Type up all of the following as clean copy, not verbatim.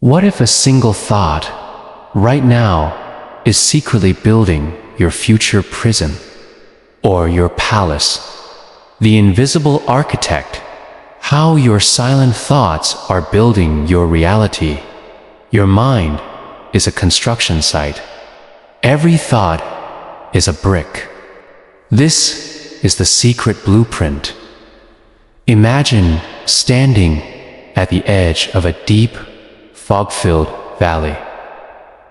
What if a single thought, right now, is secretly building your future prison or your palace? The invisible architect, how your silent thoughts are building your reality. Your mind is a construction site. Every thought is a brick. This is the secret blueprint. Imagine standing at the edge of a deep, fog-filled valley.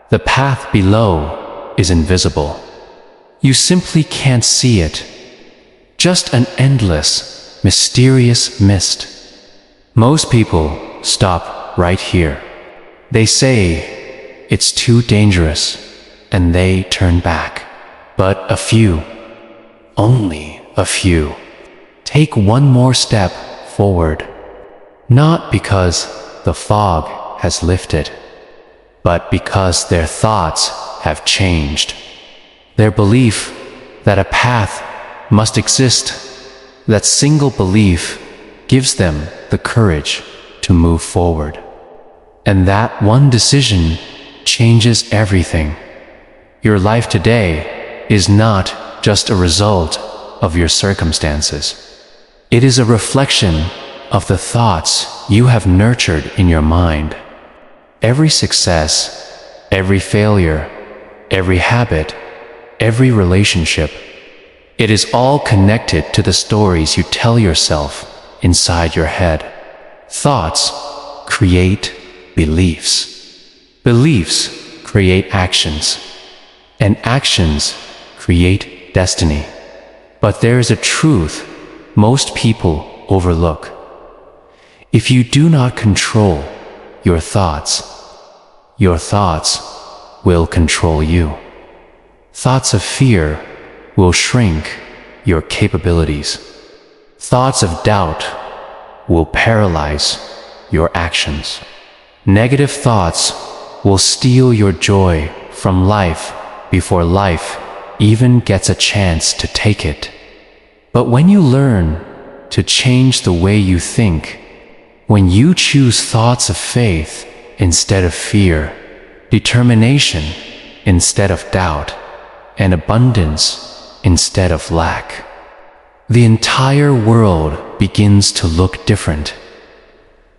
The path below is invisible. You simply can't see it. Just an endless, mysterious mist. Most people stop right here. They say it's too dangerous, and they turn back. But a few, only a few, take one more step forward. Not because the fog has lifted, but because their thoughts have changed. Their belief that a path must exist, that single belief gives them the courage to move forward. And that one decision changes everything. Your life today is not just a result of your circumstances. It is a reflection of the thoughts you have nurtured in your mind. Every success, every failure, every habit, every relationship, it is all connected to the stories you tell yourself inside your head. Thoughts create beliefs. Beliefs create actions. And actions create destiny. But there is a truth most people overlook. If you do not control your thoughts will control you. Thoughts of fear will shrink your capabilities. Thoughts of doubt will paralyze your actions. Negative thoughts will steal your joy from life before life even gets a chance to take it. But when you learn to change the way you think, when you choose thoughts of faith instead of fear, determination instead of doubt, and abundance instead of lack, the entire world begins to look different.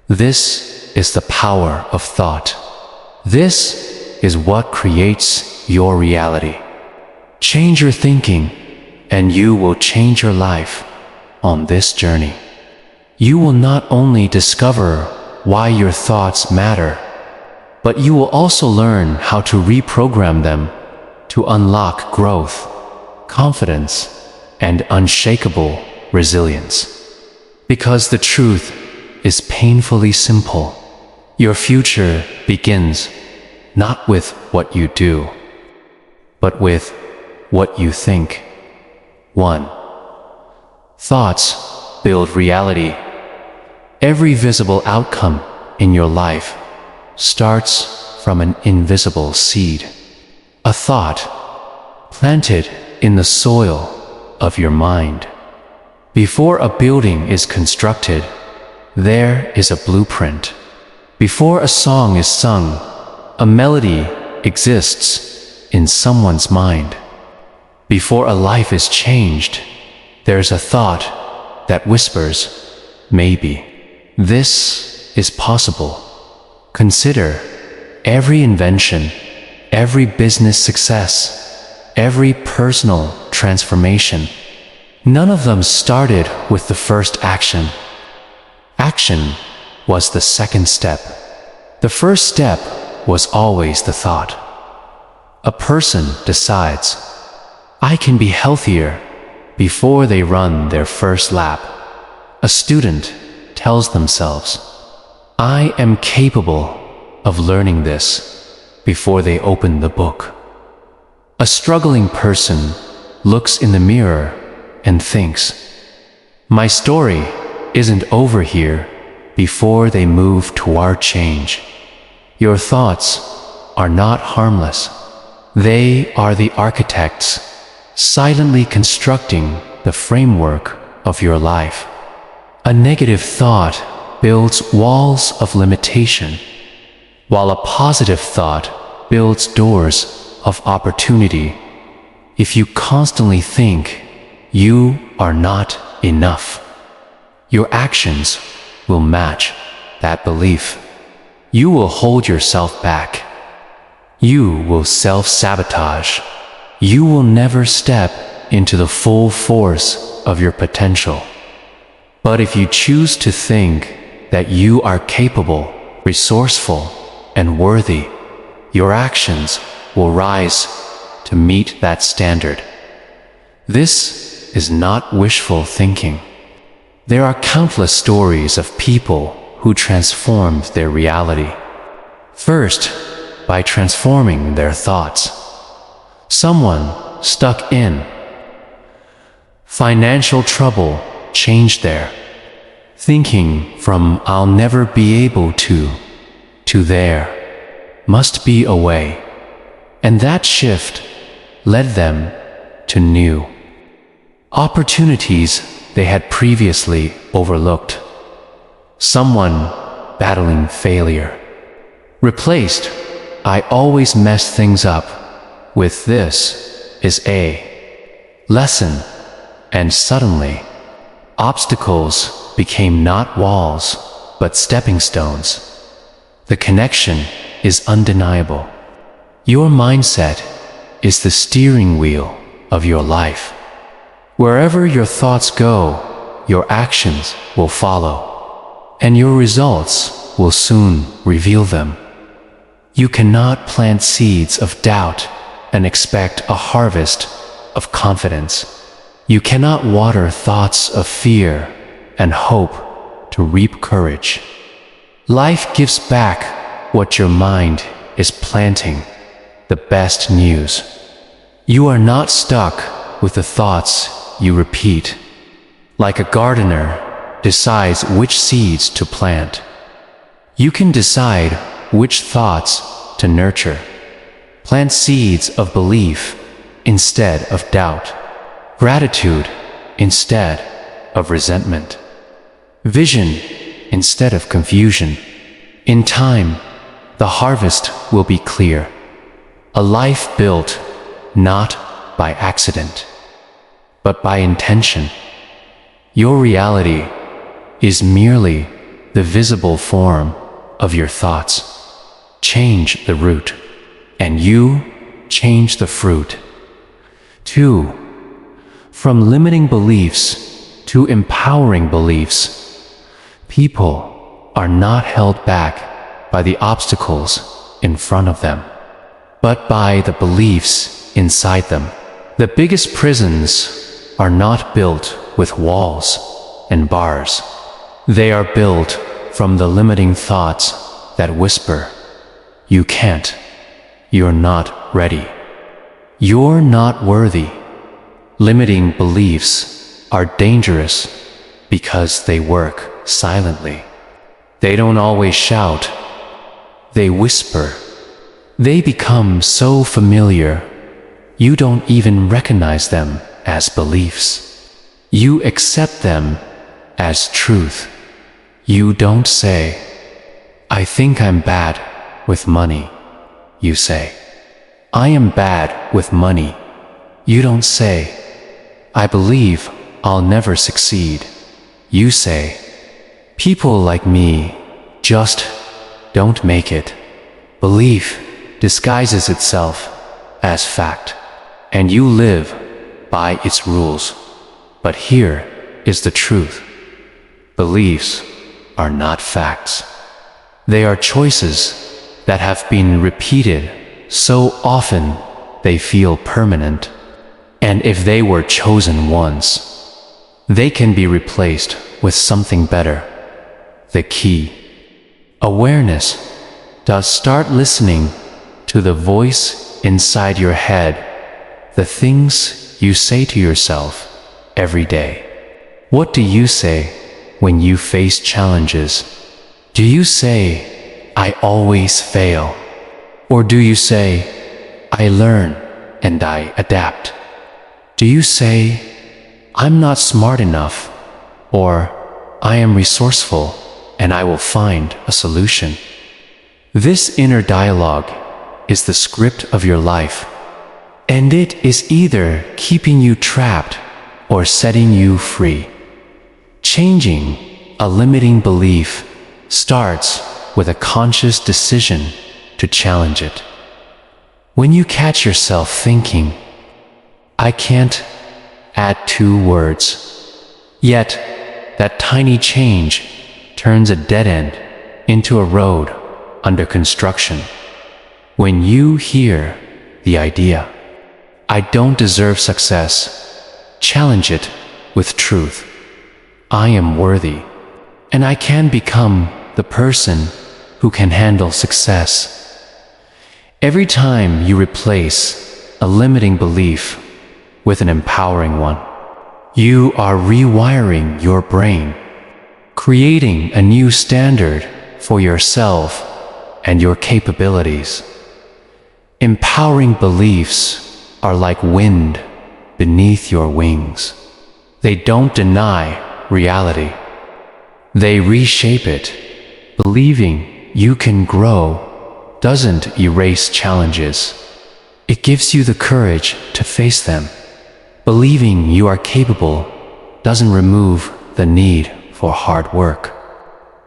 This is the power of thought. This is what creates your reality. Change your thinking, and you will change your life on this journey. You will not only discover why your thoughts matter, but you will also learn how to reprogram them to unlock growth, confidence, and unshakable resilience. Because the truth is painfully simple. Your future begins not with what you do, but with what you think. 1. Thoughts build reality. Every visible outcome in your life starts from an invisible seed. A thought planted in the soil of your mind. Before a building is constructed, there is a blueprint. Before a song is sung, a melody exists in someone's mind. Before a life is changed, there's a thought that whispers, maybe. This is possible. Consider every invention, every business success, every personal transformation. None of them started with the first action. Action was the second step. The first step was always the thought. A person decides, I can be healthier, before they run their first lap. A student tells themselves, I am capable of learning this, before they open the book. A struggling person looks in the mirror and thinks, my story isn't over here, before they move toward change. Your thoughts are not harmless. They are the architects, silently constructing the framework of your life. A negative thought builds walls of limitation. while a positive thought builds doors of opportunity. If you constantly think you are not enough, your actions will match that belief. You will hold yourself back. You will self-sabotage. You will never step into the full force of your potential. But if you choose to think that you are capable, resourceful, and worthy, your actions will rise to meet that standard. This is not wishful thinking. There are countless stories of people who transformed their reality. First, by transforming their thoughts. Someone stuck in financial trouble changed their thinking from "I'll never be able to" "there must be a way." And that shift led them to new opportunities they had previously overlooked. Someone battling failure replaced "I always mess things up" with "this is a lesson," and suddenly obstacles became not walls but stepping stones. The connection is undeniable. Your mindset is the steering wheel of your life. Wherever your thoughts go, your actions will follow, and your results will soon reveal them. You cannot plant seeds of doubt and expect a harvest of confidence. You cannot water thoughts of fear and hope to reap courage. Life gives back what your mind is planting. The best news: you are not stuck with the thoughts you repeat. Like a gardener decides which seeds to plant, you can decide which thoughts to nurture. Plant seeds of belief instead of doubt, gratitude instead of resentment, vision instead of confusion. In time, the harvest will be clear. A life built not by accident, but by intention. Your reality is merely the visible form of your thoughts. Change the root, and you change the fruit. 2. From limiting beliefs to empowering beliefs. People are not held back by the obstacles in front of them, but by the beliefs inside them. The biggest prisons are not built with walls and bars. They are built from the limiting thoughts that whisper, "You can't. You're not ready. You're not worthy." Limiting beliefs are dangerous because they work silently. They don't always shout. They whisper. They become so familiar, you don't even recognize them as beliefs. You accept them as truth. You don't say, "I think I'm bad with money." You say, "I am bad with money." You don't say, "I believe I'll never succeed." You say, "People like me just don't make it." Belief disguises itself as fact, and you live by its rules. But here is the truth. Beliefs are not facts. They are choices that have been repeated so often they feel permanent. And if they were chosen once, they can be replaced with something better. The key: awareness. Does start listening to the voice inside your head, the things you say to yourself every day. What do you say when you face challenges? Do you say, "I always fail"? Or do you say, "I learn and I adapt"? Do you say, "I'm not smart enough," or "I am resourceful and I will find a solution"? This inner dialogue is the script of your life, and it is either keeping you trapped or setting you free. Changing a limiting belief starts with a conscious decision to challenge it. When you catch yourself thinking, "I can't," add 2 words. Yet, that tiny change turns a dead end into a road under construction. When you hear the idea, "I don't deserve success," challenge it with truth. "I am worthy, and I can become the person who can handle success." Every time you replace a limiting belief with an empowering one, you are rewiring your brain, creating a new standard for yourself and your capabilities. Empowering beliefs are like wind beneath your wings. They don't deny reality. They reshape it. Believing you can grow doesn't erase challenges. It gives you the courage to face them. Believing you are capable doesn't remove the need for hard work.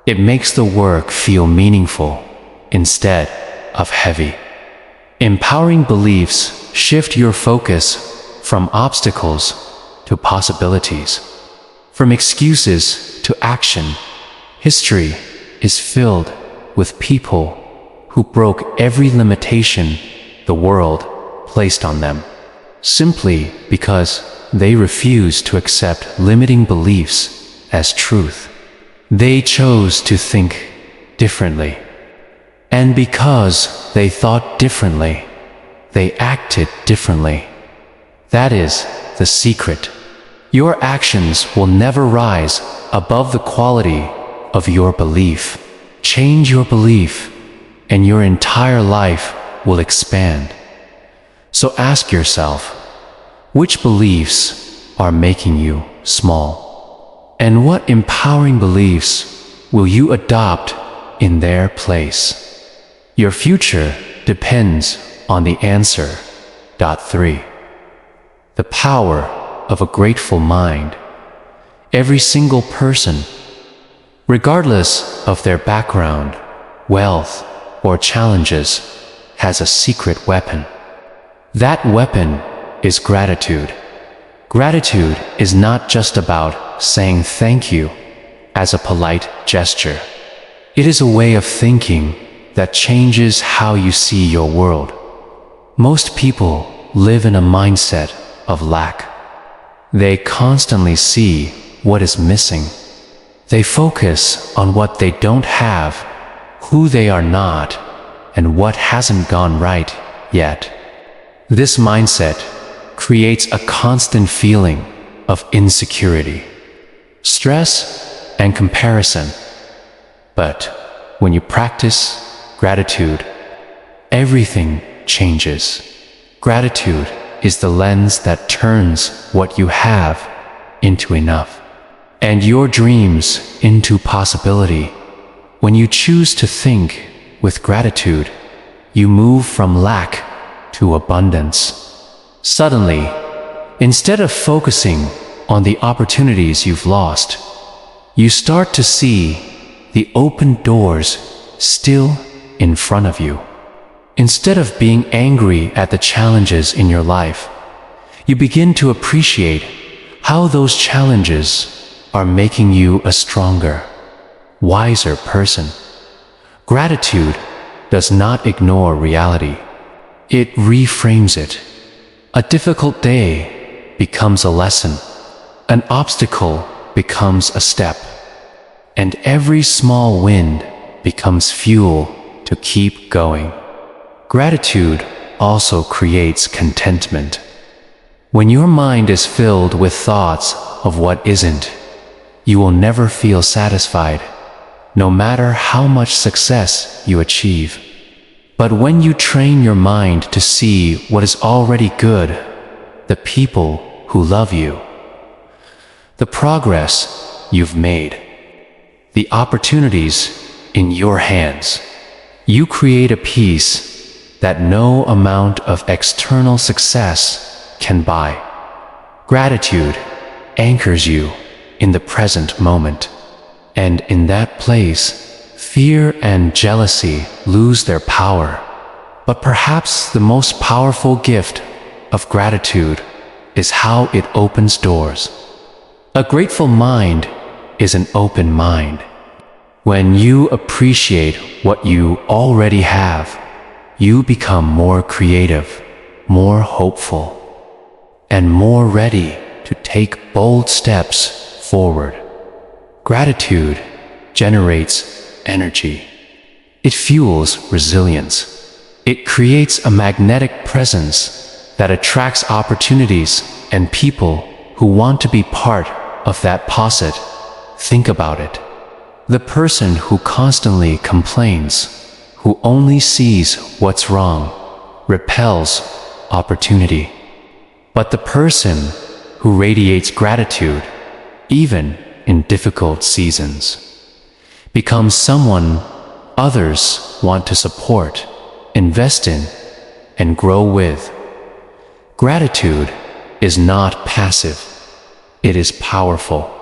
It makes the work feel meaningful instead of heavy. Empowering beliefs shift your focus from obstacles to possibilities, from excuses to action. History is filled with people who broke every limitation the world placed on them, simply because they refused to accept limiting beliefs as truth. They chose to think differently. And because they thought differently, they acted differently. That is the secret. Your actions will never rise above the quality of your belief. Change your belief, and your entire life will expand. So ask yourself, which beliefs are making you small? And what empowering beliefs will you adopt in their place? Your future depends on the answer. 3. The power of a grateful mind. Every single person, regardless of their background, wealth, or challenges, has a secret weapon. That weapon is gratitude. Gratitude is not just about saying thank you as a polite gesture. It is a way of thinking that changes how you see your world. Most people live in a mindset of lack. They constantly see what is missing. They focus on what they don't have, who they are not, and what hasn't gone right yet. This mindset creates a constant feeling of insecurity, stress, and comparison. But when you practice gratitude, everything changes. Gratitude is the lens that turns what you have into enough, and your dreams into possibility. When you choose to think with gratitude, you move from lack to abundance. Suddenly, instead of focusing on the opportunities you've lost, you start to see the open doors still in front of you. Instead of being angry at the challenges in your life, you begin to appreciate how those challenges are making you a stronger, wiser person. Gratitude does not ignore reality. It reframes it. A difficult day becomes a lesson. An obstacle becomes a step. And every small win becomes fuel to keep going. Gratitude also creates contentment. When your mind is filled with thoughts of what isn't, you will never feel satisfied, no matter how much success you achieve. But when you train your mind to see what is already good, the people who love you, the progress you've made, the opportunities in your hands, You create a peace that no amount of external success can buy. Gratitude anchors you in the present moment, and in that place, fear and jealousy lose their power. But perhaps the most powerful gift of gratitude is how it opens doors. A grateful mind is an open mind. When you appreciate what you already have, you become more creative, more hopeful, and more ready to take bold steps forward. Gratitude generates energy. It fuels resilience. It creates a magnetic presence that attracts opportunities and people who want to be part of that posit. Think about it. The person who constantly complains, who only sees what's wrong, repels opportunity. But the person who radiates gratitude, even in difficult seasons, becomes someone others want to support, invest in, and grow with. Gratitude is not passive. It is powerful.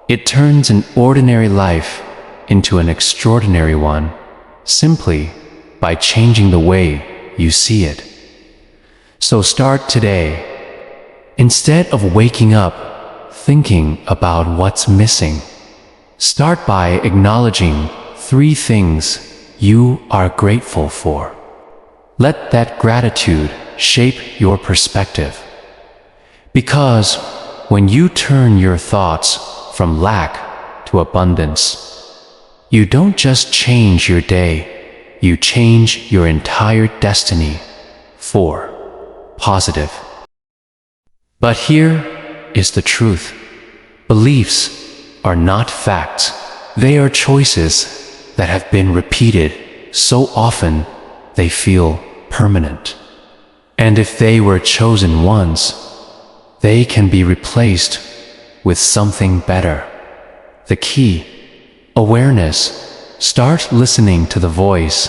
It turns an ordinary life into an extraordinary one, simply by changing the way you see it. So start today. Instead of waking up thinking about what's missing, start by acknowledging 3 things you are grateful for. Let that gratitude shape your perspective. Because when you turn your thoughts from lack to abundance, you don't just change your day, you change your entire destiny for positive. But here is the truth. Beliefs are not facts. They are choices that have been repeated so often they feel permanent. And if they were chosen once, they can be replaced with something better. The key: awareness. Start listening to the voice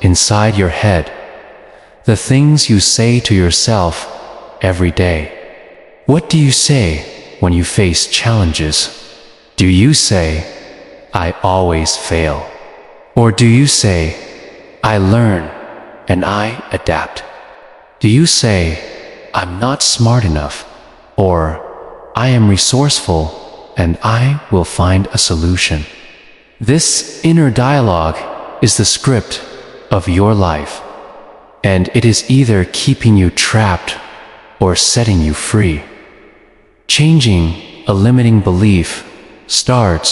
inside your head, the things you say to yourself every day. What do you say when you face challenges? Do you say, "I always fail"? Or do you say, "I learn and I adapt"? Do you say, "I'm not smart enough"? Or, "I am resourceful and I will find a solution"? This inner dialogue is the script of your life, and it is either keeping you trapped or setting you free. Changing a limiting belief starts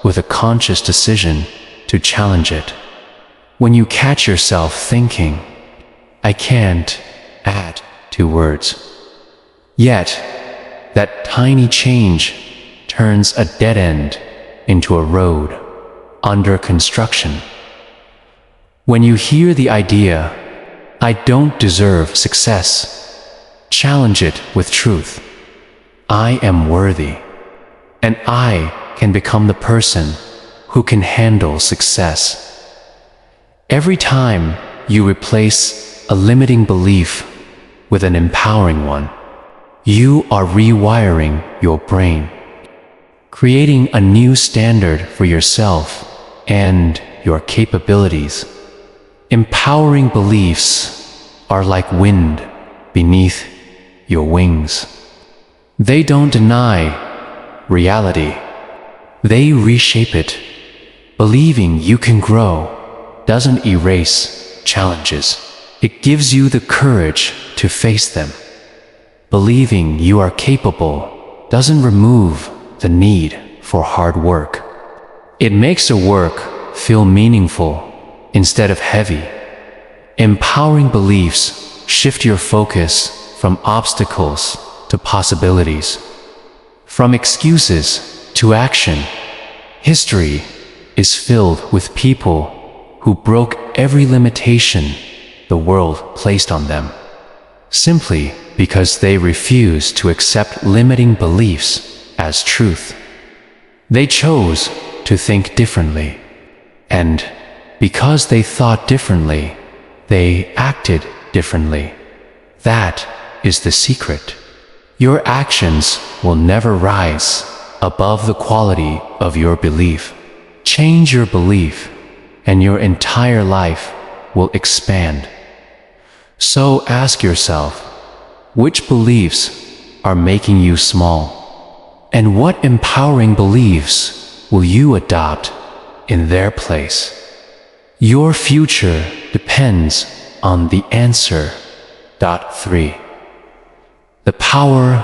with a conscious decision to challenge it. When you catch yourself thinking, "I can't," add 2 words. Yet, that tiny change turns a dead end into a road under construction. When you hear the idea, "I don't deserve success," challenge it with truth. I am worthy, and I can become the person who can handle success. Every time you replace a limiting belief with an empowering one, you are rewiring your brain, creating a new standard for yourself and your capabilities. Empowering beliefs are like wind beneath your wings. They don't deny reality. They reshape it. Believing you can grow doesn't erase challenges. It gives you the courage to face them. Believing you are capable doesn't remove the need for hard work. It makes the work feel meaningful instead of heavy. Empowering beliefs shift your focus from obstacles to possibilities, from excuses to action. History is filled with people who broke every limitation the world placed on them, simply because they refused to accept limiting beliefs as truth. They chose to think differently, and because they thought differently, they acted differently. That is the secret. Your actions will never rise above the quality of your belief. Change your belief, and your entire life will expand. So ask yourself, which beliefs are making you small? And what empowering beliefs will you adopt in their place? Your future depends on the answer. 3. The power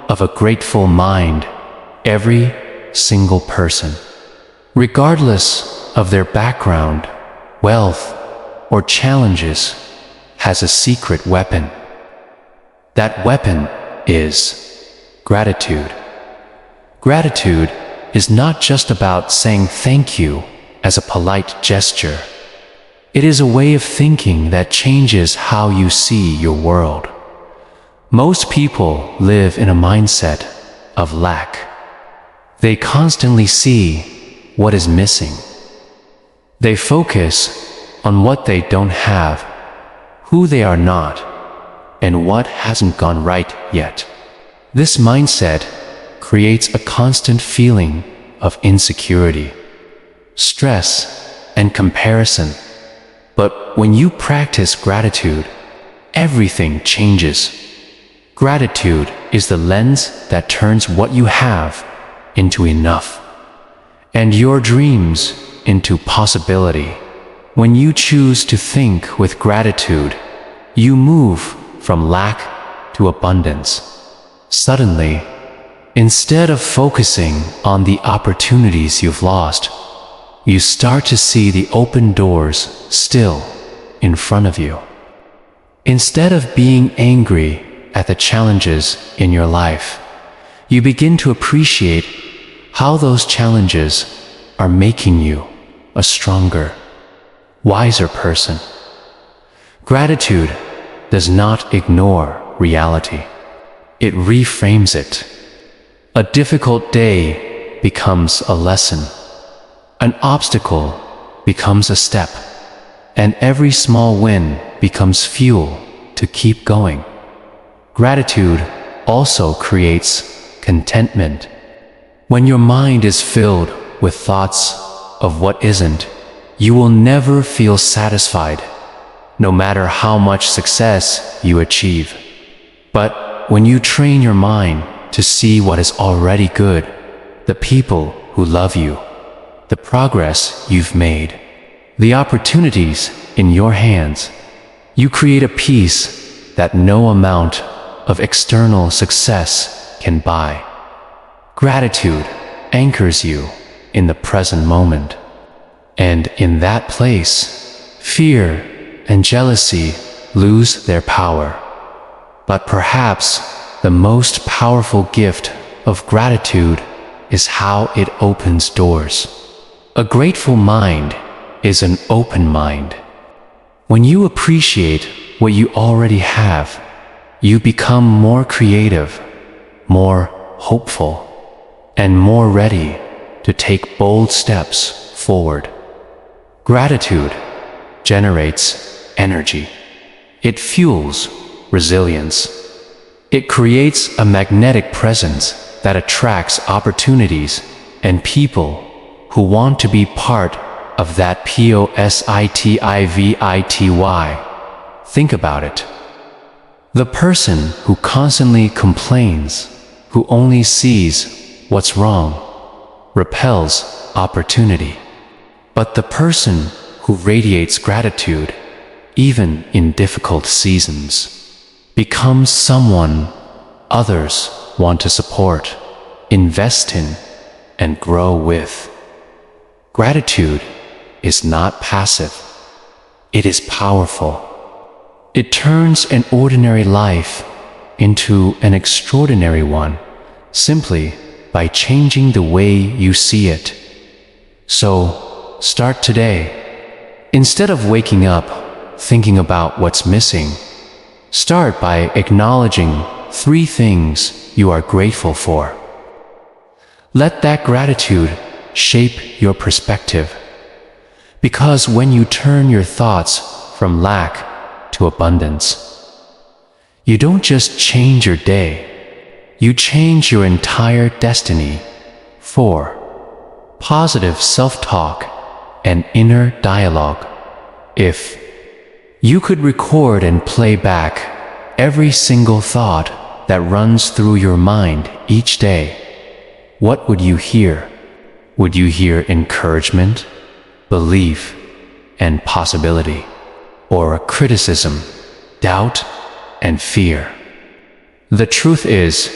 of a grateful mind. Every single person, regardless of their background, wealth, or challenges, has a secret weapon. That weapon is gratitude. Gratitude is not just about saying thank you as a polite gesture. It is a way of thinking that changes how you see your world. Most people live in a mindset of lack. They constantly see what is missing. They focus on what they don't have, who they are not, and what hasn't gone right yet. This mindset creates a constant feeling of insecurity, stress, and comparison. But when you practice gratitude, everything changes. Gratitude is the lens that turns what you have into enough, and your dreams into possibility. When you choose to think with gratitude, you move from lack to abundance. Suddenly, instead of focusing on the opportunities you've lost, you start to see the open doors still in front of you. Instead of being angry at the challenges in your life, you begin to appreciate how those challenges are making you a stronger, wiser person. Gratitude does not ignore reality. It reframes it. A difficult day becomes a lesson. An obstacle becomes a step. And every small win becomes fuel to keep going. Gratitude also creates contentment. When your mind is filled with thoughts of what isn't, you will never feel satisfied, no matter how much success you achieve. But when you train your mind to see what is already good, the people who love you, the progress you've made, the opportunities in your hands, you create a peace that no amount of external success can buy. Gratitude anchors you in the present moment. And in that place, fear and jealousy lose their power. But perhaps the most powerful gift of gratitude is how it opens doors. A grateful mind is an open mind. When you appreciate what you already have, you become more creative, more hopeful, and more ready to take bold steps forward. Gratitude generates energy. It fuels resilience. It creates a magnetic presence that attracts opportunities and people who want to be part of that positivity. Think about it. The person who constantly complains, who only sees what's wrong, repels opportunity. But the person who radiates gratitude, even in difficult seasons, becomes someone others want to support, invest in, and grow with. Gratitude is not passive. It is powerful. It turns an ordinary life into an extraordinary one, simply by changing the way you see it. So, start today. Instead of waking up thinking about what's missing, start by acknowledging 3 things you are grateful for. Let that gratitude shape your perspective. Because when you turn your thoughts from lack to abundance, you don't just change your day, you change your entire destiny. 4. Positive self-talk and inner dialogue. If you could record and play back every single thought that runs through your mind each day, what would you hear? Would you hear encouragement, belief, and possibility? Or a criticism, doubt, and fear? The truth is,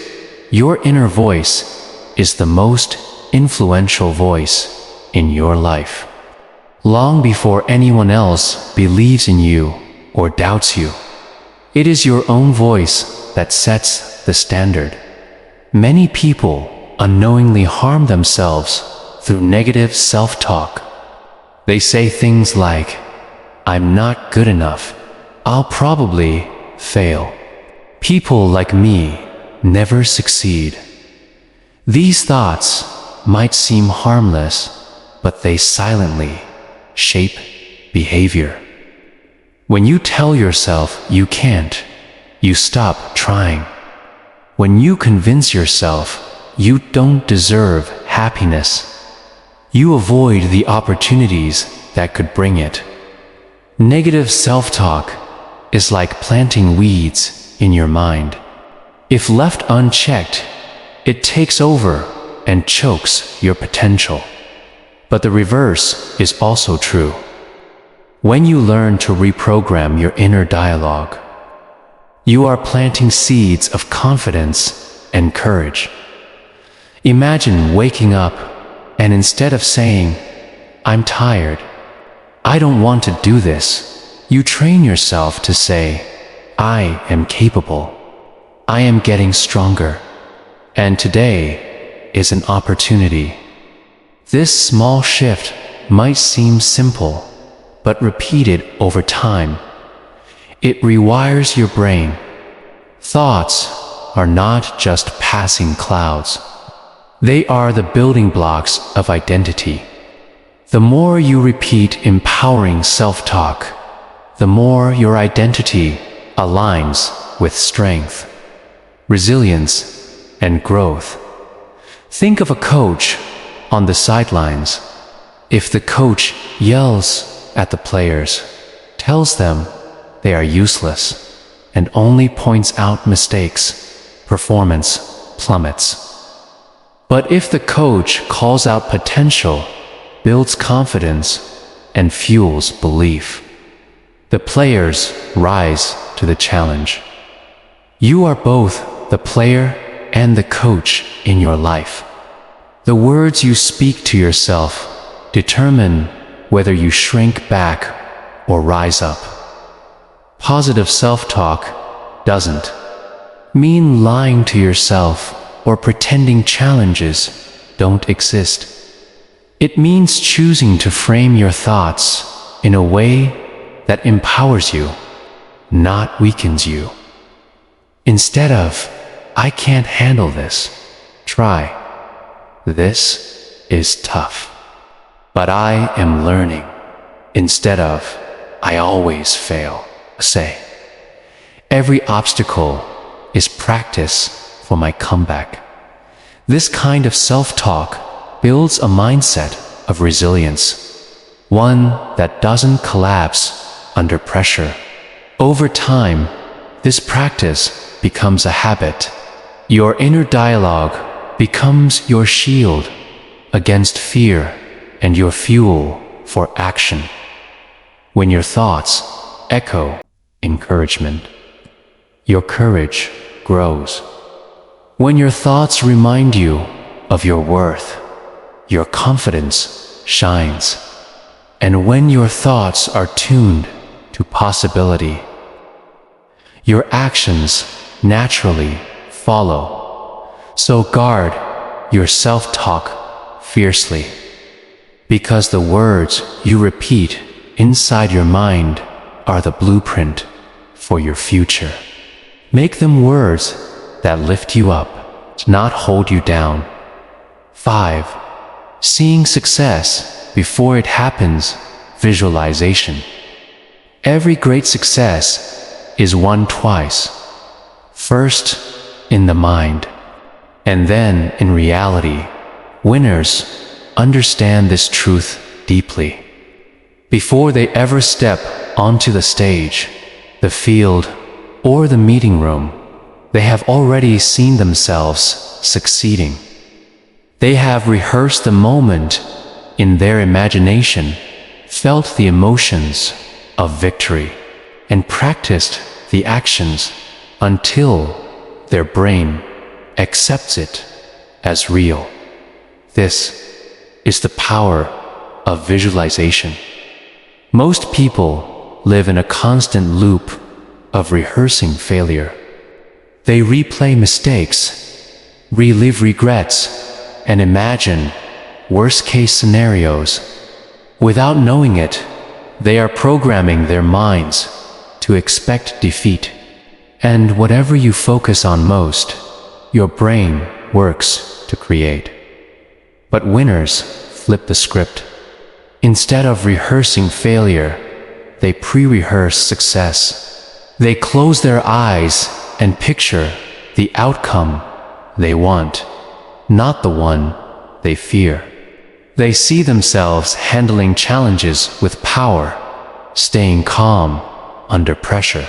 your inner voice is the most influential voice in your life. Long before anyone else believes in you or doubts you, it is your own voice that sets the standard. Many people unknowingly harm themselves through negative self-talk. They say things like, "I'm not good enough. I'll probably fail. People like me never succeed." These thoughts might seem harmless, but they silently shape behavior. When you tell yourself you can't, you stop trying. When you convince yourself you don't deserve happiness, you avoid the opportunities that could bring it. Negative self-talk is like planting weeds in your mind. If left unchecked, it takes over and chokes your potential. But the reverse is also true. When you learn to reprogram your inner dialogue, you are planting seeds of confidence and courage. Imagine waking up and instead of saying, "I'm tired, I don't want to do this," you train yourself to say, "I am capable. I am getting stronger. And today is an opportunity." This small shift might seem simple, but repeated over time, it rewires your brain. Thoughts are not just passing clouds. They are the building blocks of identity. The more you repeat empowering self-talk, the more your identity aligns with strength, resilience, and growth. Think of a coach on the sidelines. If the coach yells at the players, tells them they are useless, and only points out mistakes, performance plummets. But if the coach calls out potential, builds confidence, and fuels belief, the players rise to the challenge. You are both the player and the coach in your life. The words you speak to yourself determine whether you shrink back or rise up. Positive self-talk doesn't mean lying to yourself or pretending challenges don't exist. It means choosing to frame your thoughts in a way that empowers you, not weakens you. Instead of, "I can't handle this," try, "This is tough, but I am learning." Instead of, "I always fail," say, "Every obstacle is practice for my comeback." This kind of self-talk builds a mindset of resilience, one that doesn't collapse under pressure. Over time, this practice becomes a habit. Your inner dialogue becomes your shield against fear and your fuel for action. When your thoughts echo encouragement, your courage grows. When your thoughts remind you of your worth, your confidence shines. And when your thoughts are tuned to possibility, your actions naturally follow. So guard your self-talk fiercely, because the words you repeat inside your mind are the blueprint for your future. Make them words that lift you up, not hold you down. 5. Seeing success before it happens visualization. Every great success is won twice. First, in the mind, and then in reality. Winners understand this truth deeply. Before they ever step onto the stage, the field, or the meeting room, they have already seen themselves succeeding. They have rehearsed the moment in their imagination, felt the emotions of victory, and practiced the actions until their brain accepts it as real. This is the power of visualization. Most people live in a constant loop of rehearsing failure. They replay mistakes, relive regrets, and imagine worst-case scenarios. Without knowing it, they are programming their minds to expect defeat. And whatever you focus on most, your brain works to create. But winners flip the script. Instead of rehearsing failure, they pre-rehearse success. They close their eyes and picture the outcome they want, not the one they fear. They see themselves handling challenges with power, staying calm under pressure,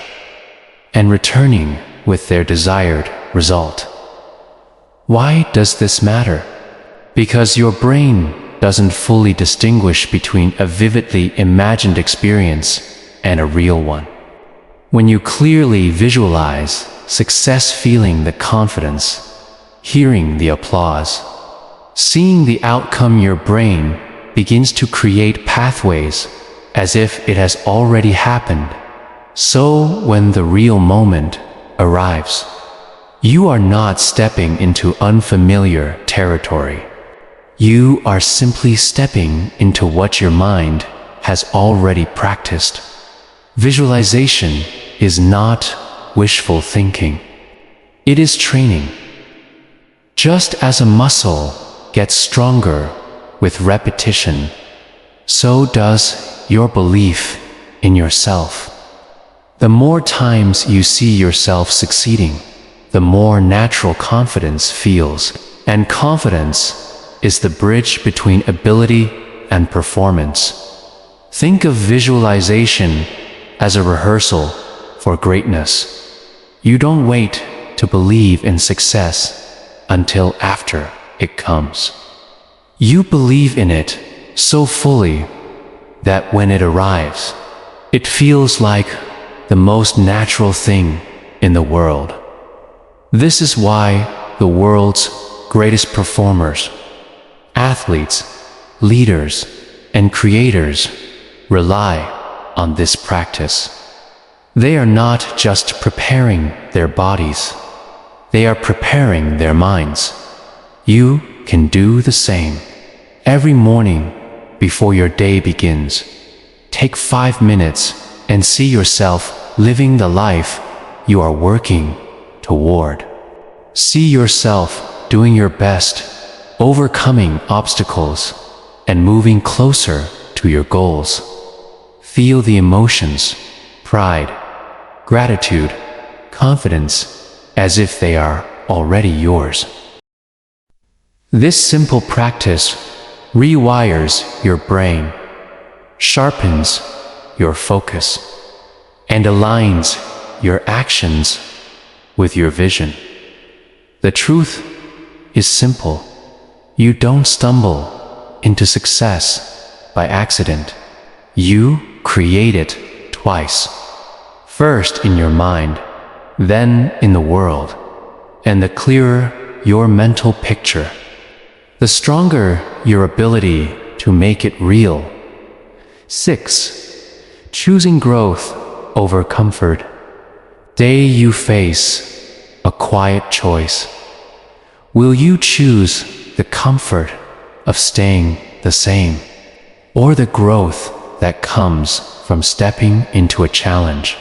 and returning with their desired result. Why does this matter? Because your brain doesn't fully distinguish between a vividly imagined experience and a real one. When you clearly visualize success, feeling the confidence, hearing the applause, seeing the outcome, your brain begins to create pathways as if it has already happened. So when the real moment arrives, you are not stepping into unfamiliar territory. You are simply stepping into what your mind has already practiced. Visualization is not wishful thinking. It is training. Just as a muscle gets stronger with repetition, so does your belief in yourself. The more times you see yourself succeeding, the more natural confidence feels, and confidence is the bridge between ability and performance. Think of visualization as a rehearsal for greatness. You don't wait to believe in success until after it comes. You believe in it so fully that when it arrives, it feels like the most natural thing in the world. This is why the world's greatest performers, athletes, leaders, and creators rely on this practice. They are not just preparing their bodies, they are preparing their minds. You can do the same. Every morning, before your day begins, take 5 minutes and see yourself living the life you are working toward. See yourself doing your best, overcoming obstacles, and moving closer to your goals. Feel the emotions, pride, gratitude, confidence, as if they are already yours. This simple practice rewires your brain, sharpens your focus, and aligns your actions with your vision. The truth is simple. You don't stumble into success by accident. You create it twice. First in your mind, then in the world. And the clearer your mental picture, the stronger your ability to make it real. 6. Choosing growth over comfort. Day you face a quiet choice. Will you choose the comfort of staying the same, or the growth that comes from stepping into a challenge?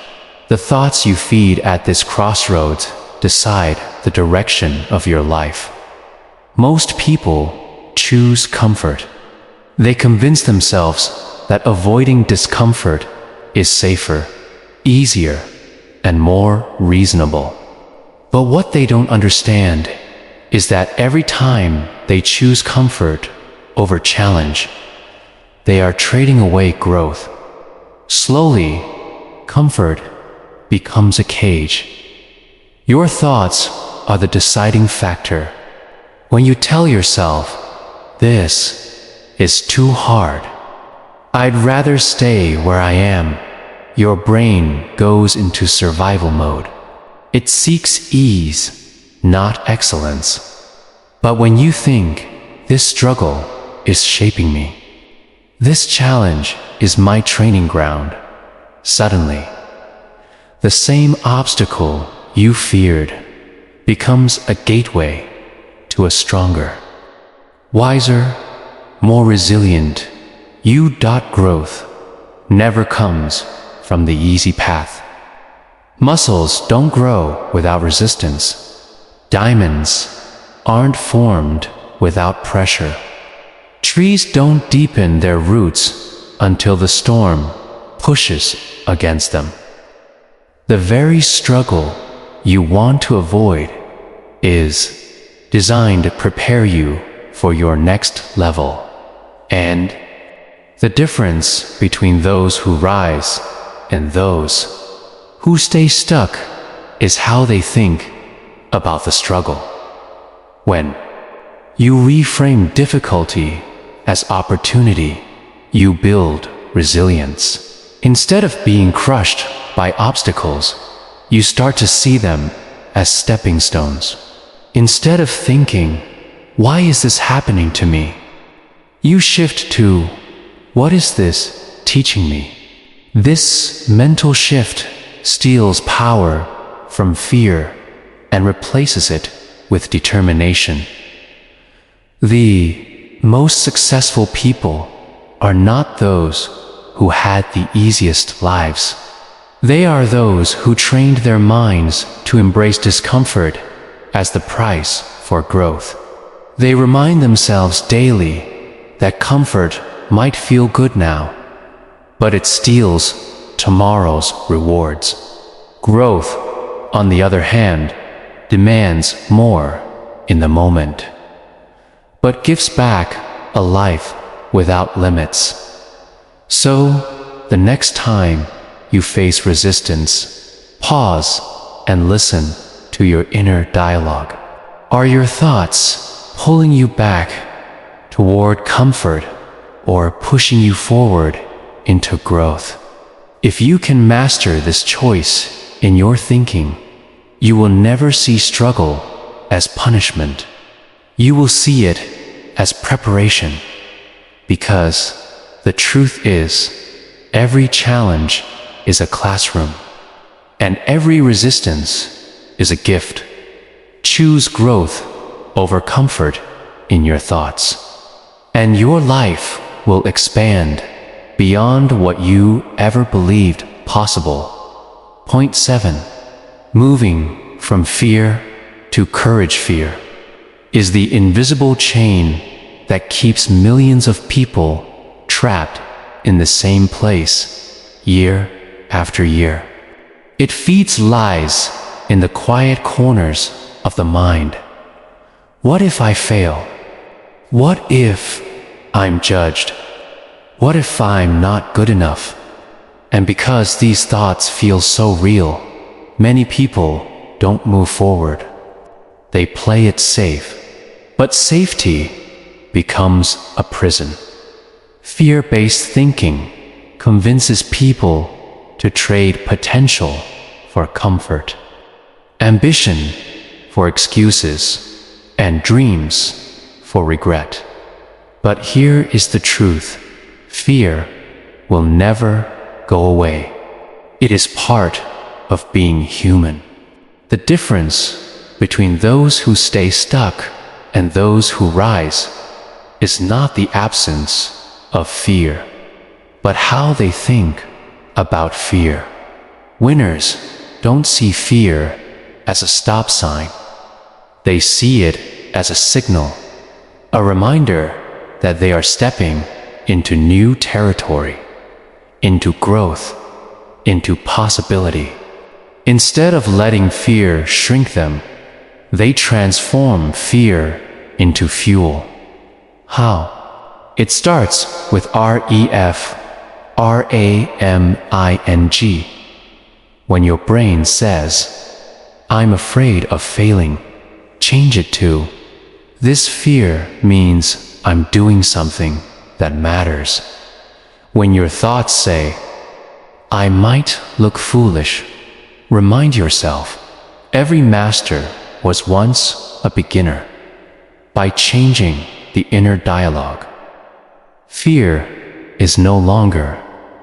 The thoughts you feed at this crossroads decide the direction of your life. Most people choose comfort. They convince themselves that avoiding discomfort is safer, easier, and more reasonable. But what they don't understand is that every time they choose comfort over challenge, they are trading away growth. Slowly, comfort becomes a cage. Your thoughts are the deciding factor. When you tell yourself, "This is too hard. I'd rather stay where I am," your brain goes into survival mode. It seeks ease, not excellence. But when you think, "This struggle is shaping me. This challenge is my training ground," suddenly, the same obstacle you feared becomes a gateway to a stronger, wiser, more resilient you. Growth never comes from the easy path. Muscles don't grow without resistance. Diamonds aren't formed without pressure. Trees don't deepen their roots until the storm pushes against them. The very struggle you want to avoid is designed to prepare you for your next level. And the difference between those who rise and those who stay stuck is how they think about the struggle. When you reframe difficulty as opportunity, you build resilience. Instead of being crushed by obstacles, you start to see them as stepping stones. Instead of thinking, "Why is this happening to me?" you shift to, "What is this teaching me?" This mental shift steals power from fear and replaces it with determination. The most successful people are not those who had the easiest lives. They are those who trained their minds to embrace discomfort as the price for growth. They remind themselves daily that comfort might feel good now, but it steals tomorrow's rewards. Growth, on the other hand, demands more in the moment, but gives back a life without limits. So, the next time you face resistance, pause and listen to your inner dialogue. Are your thoughts pulling you back toward comfort or pushing you forward into growth? If you can master this choice in your thinking, you will never see struggle as punishment. You will see it as preparation, because the truth is, every challenge is a classroom, and every resistance is a gift. Choose growth over comfort in your thoughts, and your life will expand beyond what you ever believed possible. Point 7. Moving from fear to courage. Fear is the invisible chain that keeps millions of people trapped in the same place year after year. It feeds lies in the quiet corners of the mind. What if I fail? What if I'm judged? What if I'm not good enough? And because these thoughts feel so real, many people don't move forward. They play it safe, but safety becomes a prison. Fear-based thinking convinces people to trade potential for comfort, ambition for excuses, and dreams for regret. But here is the truth: fear will never go away. It is part of being human. The difference between those who stay stuck and those who rise is not the absence of fear, but how they think about fear. Winners don't see fear as a stop sign. They see it as a signal, a reminder that they are stepping into new territory, into growth, into possibility. Instead of letting fear shrink them, they transform fear into fuel. How? It starts with reframing. When your brain says, "I'm afraid of failing," change it to, "This fear means I'm doing something that matters." When your thoughts say, "I might look foolish," remind yourself, every master was once a beginner. By changing the inner dialogue, fear is no longer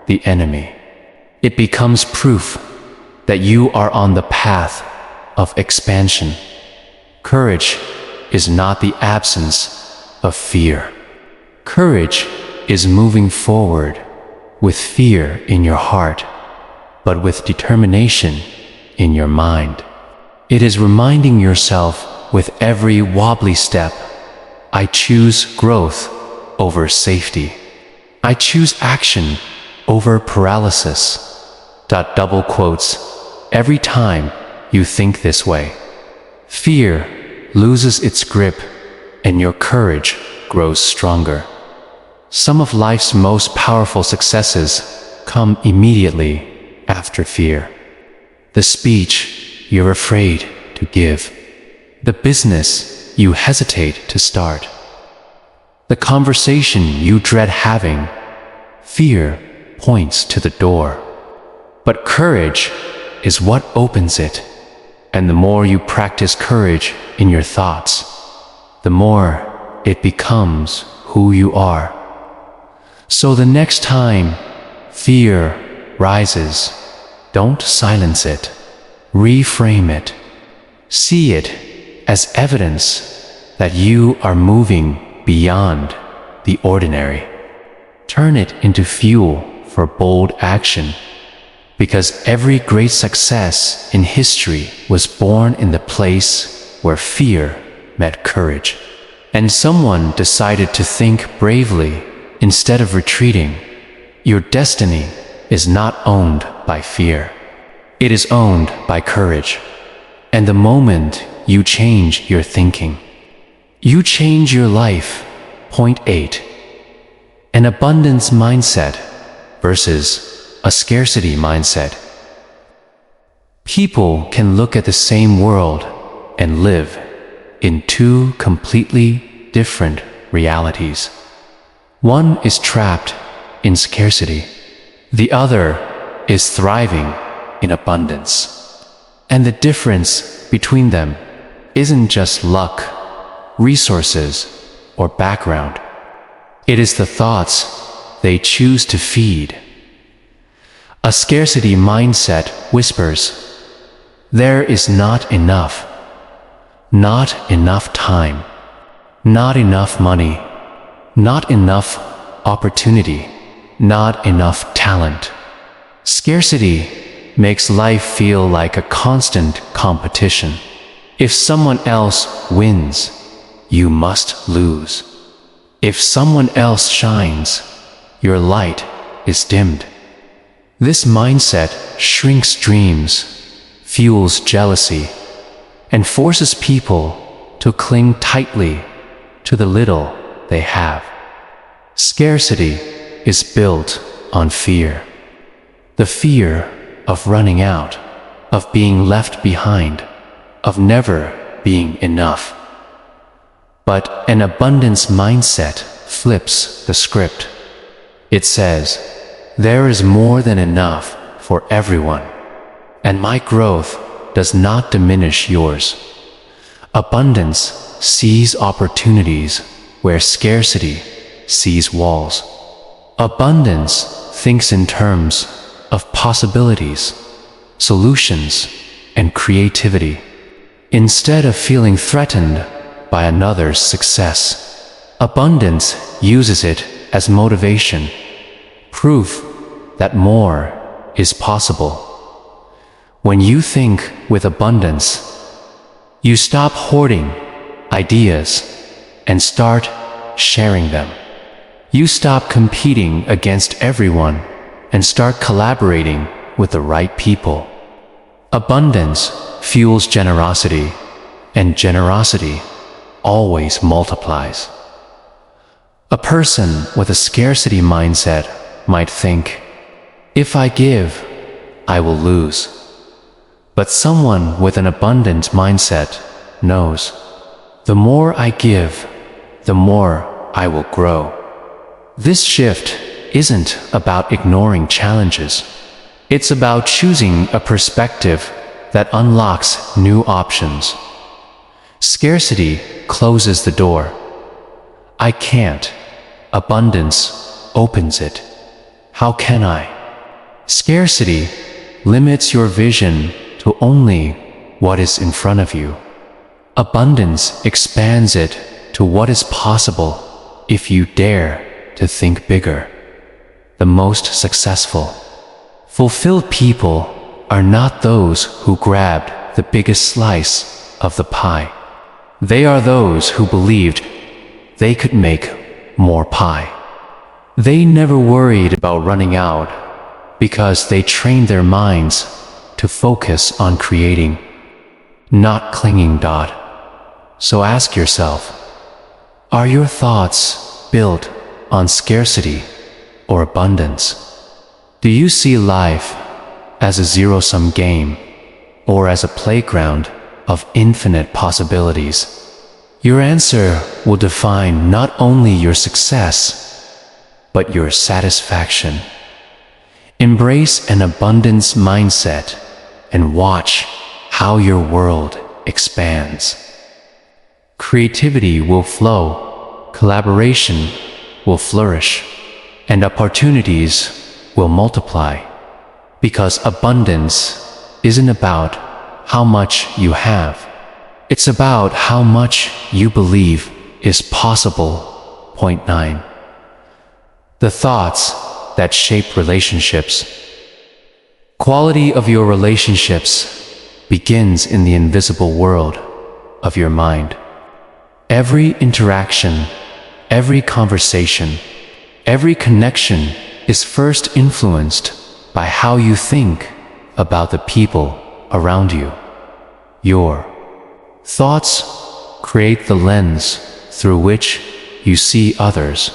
the enemy. It becomes proof that you are on the path of expansion. Courage is not the absence of fear. Courage is moving forward with fear in your heart, but with determination in your mind. It is reminding yourself with every wobbly step, "I choose growth over safety. I choose action over paralysis." Double quotes. Every time you think this way, fear loses its grip and your courage grows stronger. Some of life's most powerful successes come immediately after fear. The speech you're afraid to give, the business you hesitate to start, the conversation you dread having, fear points to the door. But courage is what opens it, and the more you practice courage in your thoughts, the more it becomes who you are. So the next time fear rises, don't silence it, reframe it. See it as evidence that you are moving beyond the ordinary. Turn it into fuel for bold action, because every great success in history was born in the place where fear met courage. And someone decided to think bravely instead of retreating. Your destiny is not owned by fear. It is owned by courage. And the moment you change your thinking, you change your life. Point 8. An abundance mindset versus a scarcity mindset. People can look at the same world and live in two completely different realities. One is trapped in scarcity. The other is thriving in abundance. And the difference between them isn't just luck, resources, or background. It is the thoughts they choose to feed. A scarcity mindset whispers, "There is not enough time, not enough money, not enough opportunity, not enough talent." Scarcity makes life feel like a constant competition. If someone else wins, you must lose. If someone else shines, your light is dimmed. This mindset shrinks dreams, fuels jealousy, and forces people to cling tightly to the little they have. Scarcity is built on fear. The fear of running out, of being left behind, of never being enough. But an abundance mindset flips the script. It says, "There is more than enough for everyone, and my growth does not diminish yours." Abundance sees opportunities where scarcity sees walls. Abundance thinks in terms of possibilities, solutions, and creativity. Instead of feeling threatened by another's success, abundance uses it as motivation, proof that more is possible. When you think with abundance, you stop hoarding ideas and start sharing them. You stop competing against everyone and start collaborating with the right people. Abundance fuels generosity, and generosity always multiplies. A person with a scarcity mindset might think, if I give, I will lose. But someone with an abundant mindset knows, the more I give, the more I will grow. This shift isn't about ignoring challenges. It's about choosing a perspective that unlocks new options. Scarcity closes the door. I can't. Abundance opens it. How can I? Scarcity limits your vision to only what is in front of you. Abundance expands it to what is possible if you dare to think bigger. The most successful, fulfilled people are not those who grabbed the biggest slice of the pie. They are those who believed they could make more pie. They never worried about running out because they trained their minds to focus on creating, not clinging. So ask yourself, are your thoughts built on scarcity or abundance? Do you see life as a zero-sum game or as a playground of infinite possibilities? Your answer will define not only your success, but your satisfaction. Embrace an abundance mindset and watch how your world expands. Creativity will flow, collaboration will flourish, and opportunities will multiply. Because abundance isn't about how much you have. It's about how much you believe is possible. Point 9. The thoughts that shape relationships. Quality of your relationships begins in the invisible world of your mind. Every interaction, every conversation, every connection is first influenced by how you think about the people around you. Your thoughts create the lens through which you see others,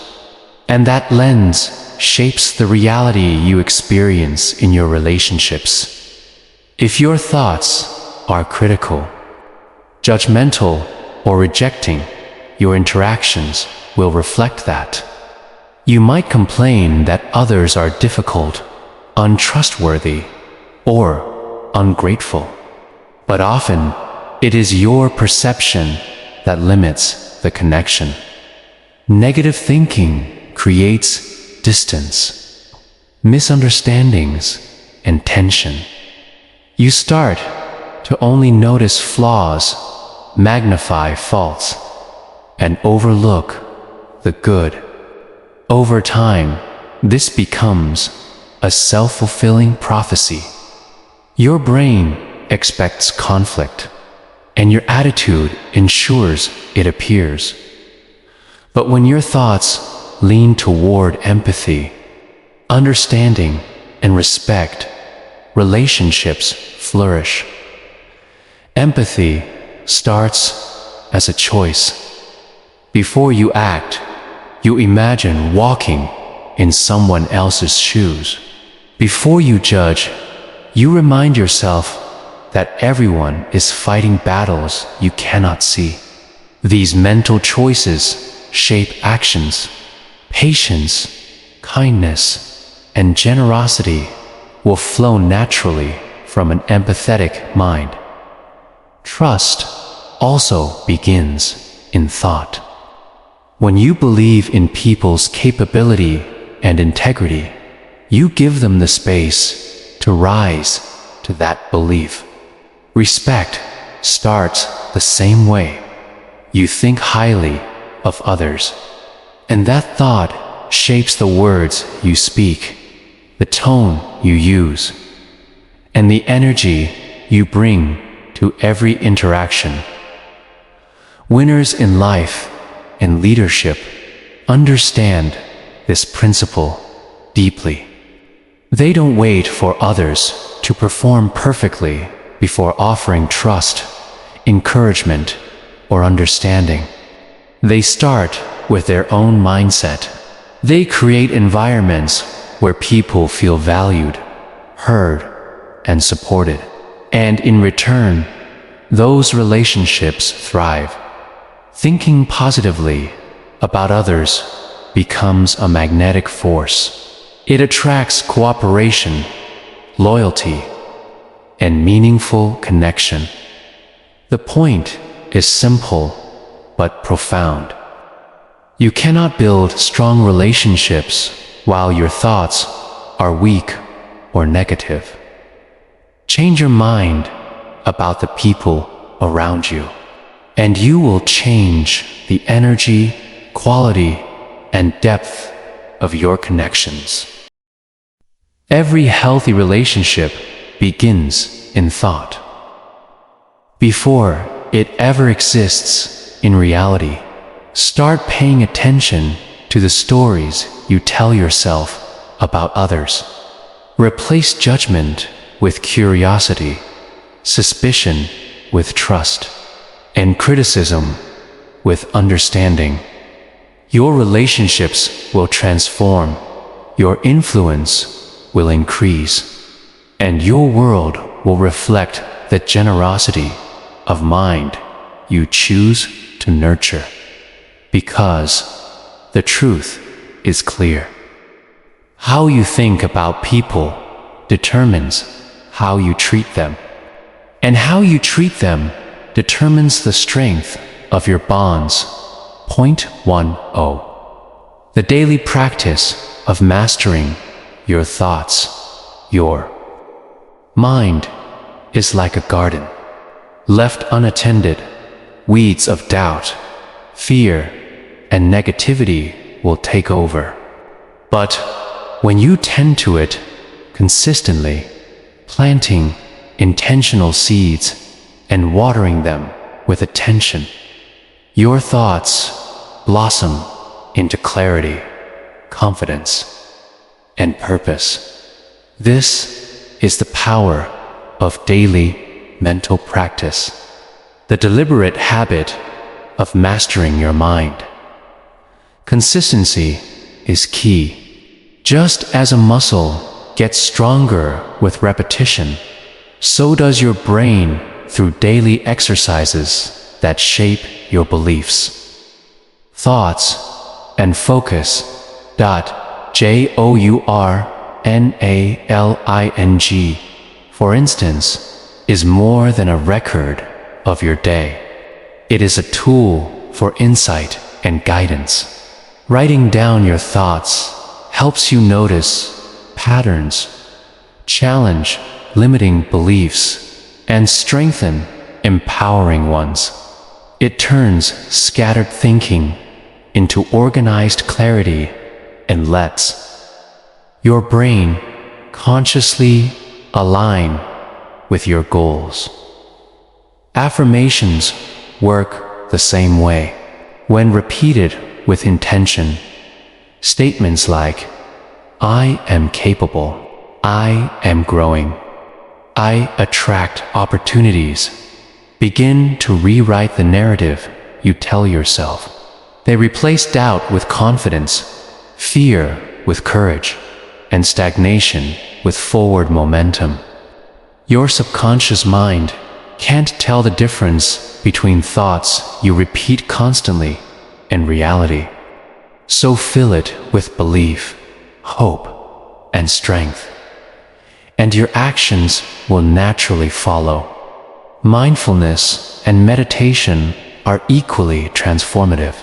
and that lens shapes the reality you experience in your relationships. If your thoughts are critical, judgmental, or rejecting, your interactions will reflect that. You might complain that others are difficult, untrustworthy, or ungrateful. But often, it is your perception that limits the connection. Negative thinking creates distance, misunderstandings, and tension. You start to only notice flaws, magnify faults, and overlook the good. Over time, this becomes a self-fulfilling prophecy. Your brain expects conflict, and your attitude ensures it appears. But when your thoughts lean toward empathy, understanding, and respect, relationships flourish. Empathy starts as a choice. Before you act, you imagine walking in someone else's shoes. Before you judge, you remind yourself that everyone is fighting battles you cannot see. These mental choices shape actions. Patience, kindness, and generosity will flow naturally from an empathetic mind. Trust also begins in thought. When you believe in people's capability and integrity, you give them the space to rise to that belief. Respect starts the same way. You think highly of others, and that thought shapes the words you speak, the tone you use, and the energy you bring to every interaction. Winners in life and leadership understand this principle deeply. They don't wait for others to perform perfectly before offering trust, encouragement, or understanding. They start with their own mindset. They create environments where people feel valued, heard, and supported. And in return, those relationships thrive. Thinking positively about others becomes a magnetic force. It attracts cooperation, loyalty, and meaningful connection. The point is simple but profound. You cannot build strong relationships while your thoughts are weak or negative. Change your mind about the people around you, and you will change the energy, quality, and depth of your connections. Every healthy relationship begins in thought. Before it ever exists in reality, start paying attention to the stories you tell yourself about others. Replace judgment with curiosity, suspicion with trust, and criticism with understanding. Your relationships will transform, your influence will increase, and your world will reflect the generosity of mind you choose to nurture. Because the truth is clear. How you think about people determines how you treat them, and how you treat them determines the strength of your bonds. Point 10. The daily practice of mastering your thoughts. Your mind is like a garden. Left unattended, weeds of doubt, fear, and negativity will take over. But when you tend to it consistently, planting intentional seeds and watering them with attention, your thoughts blossom into clarity, confidence, and purpose. This is the power of daily mental practice, the deliberate habit of mastering your mind. Consistency is key. Just as a muscle gets stronger with repetition, so does your brain through daily exercises that shape your beliefs. Thoughts and focus. Journaling, for instance, is more than a record of your day. It is a tool for insight and guidance. Writing down your thoughts helps you notice patterns, challenge limiting beliefs, and strengthen empowering ones. It turns scattered thinking into organized clarity and lets your brain consciously align with your goals. Affirmations work the same way. When repeated with intention, statements like, "I am capable," "I am growing," "I attract opportunities," begin to rewrite the narrative you tell yourself. They replace doubt with confidence, fear with courage, and stagnation with forward momentum. Your subconscious mind can't tell the difference between thoughts you repeat constantly and reality. So fill it with belief, hope, and strength, and your actions will naturally follow. Mindfulness and meditation are equally transformative.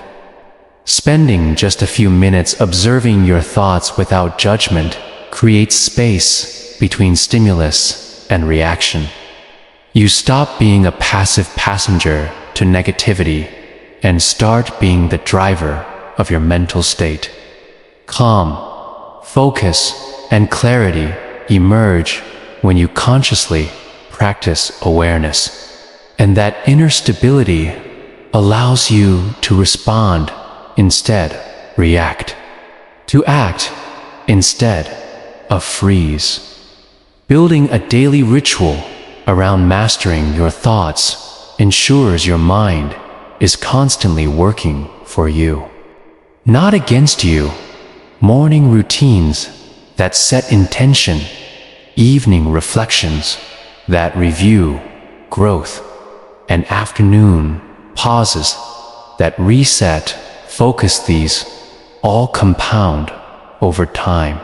Spending just a few minutes observing your thoughts without judgment creates space between stimulus and reaction. You stop being a passive passenger to negativity and start being the driver of your mental state. Calm, focus, and clarity emerge when you consciously practice awareness, and that inner stability allows you to respond instead react. to act instead of freeze. Building a daily ritual around mastering your thoughts ensures your mind is constantly working for you, not against you. Morning routines that set intention, evening reflections that review growth, and afternoon pauses that reset focus, these all compound over time.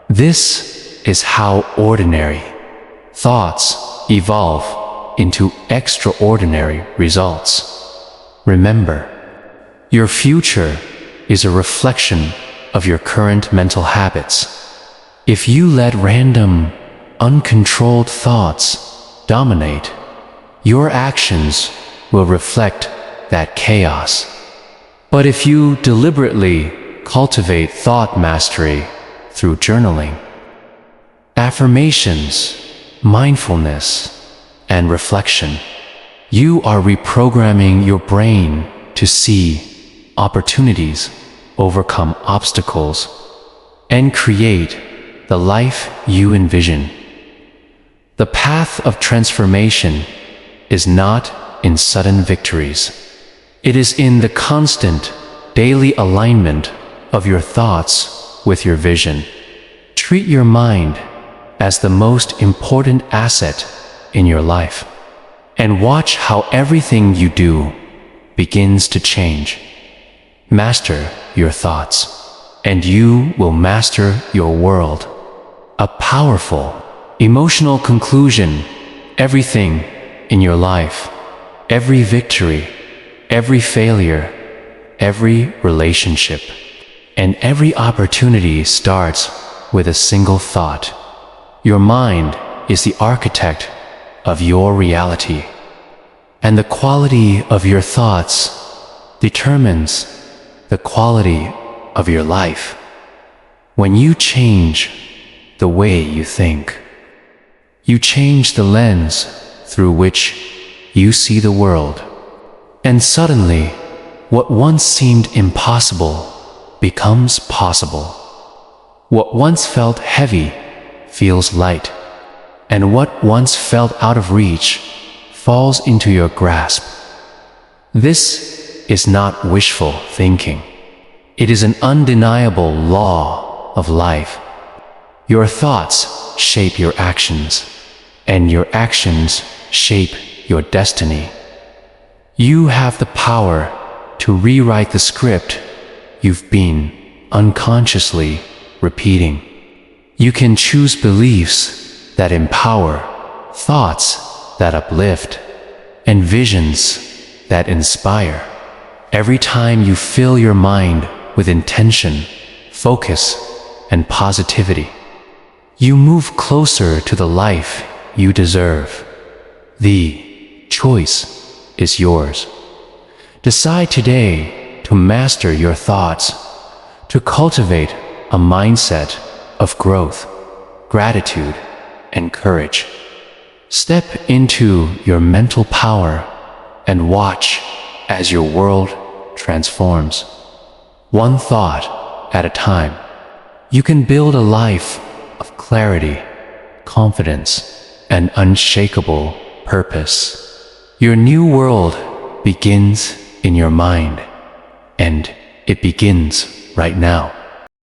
This is how ordinary thoughts evolve into extraordinary results. Remember, your future is a reflection of your current mental habits. If you let random, uncontrolled thoughts dominate, your actions will reflect that chaos. But if you deliberately cultivate thought mastery through journaling, affirmations, mindfulness, and reflection, you are reprogramming your brain to see opportunities, overcome obstacles, and create the life you envision. The path of transformation is not in sudden victories. It is in the constant, daily alignment of your thoughts with your vision. Treat your mind as the most important asset in your life, and watch how everything you do begins to change. Master your thoughts, and you will master your world. A powerful, emotional conclusion. Everything in your life, every victory, every failure, every relationship, and every opportunity starts with a single thought. Your mind is the architect of your reality, and the quality of your thoughts determines the quality of your life. When you change the way you think, you change the lens through which you see the world, and suddenly, what once seemed impossible becomes possible. What once felt heavy feels light, and what once felt out of reach falls into your grasp. This is not wishful thinking. It is an undeniable law of life. Your thoughts shape your actions, and your actions shape your destiny. You have the power to rewrite the script you've been unconsciously repeating. You can choose beliefs that empower, thoughts that uplift, and visions that inspire. Every time you fill your mind with intention, focus, and positivity, you move closer to the life you deserve. The choice is yours. Decide today to master your thoughts, to cultivate a mindset of growth, gratitude, and courage. Step into your mental power and watch as your world transforms. One thought at a time, you can build a life of clarity, confidence, and unshakable purpose. Your new world begins in your mind, and it begins right now.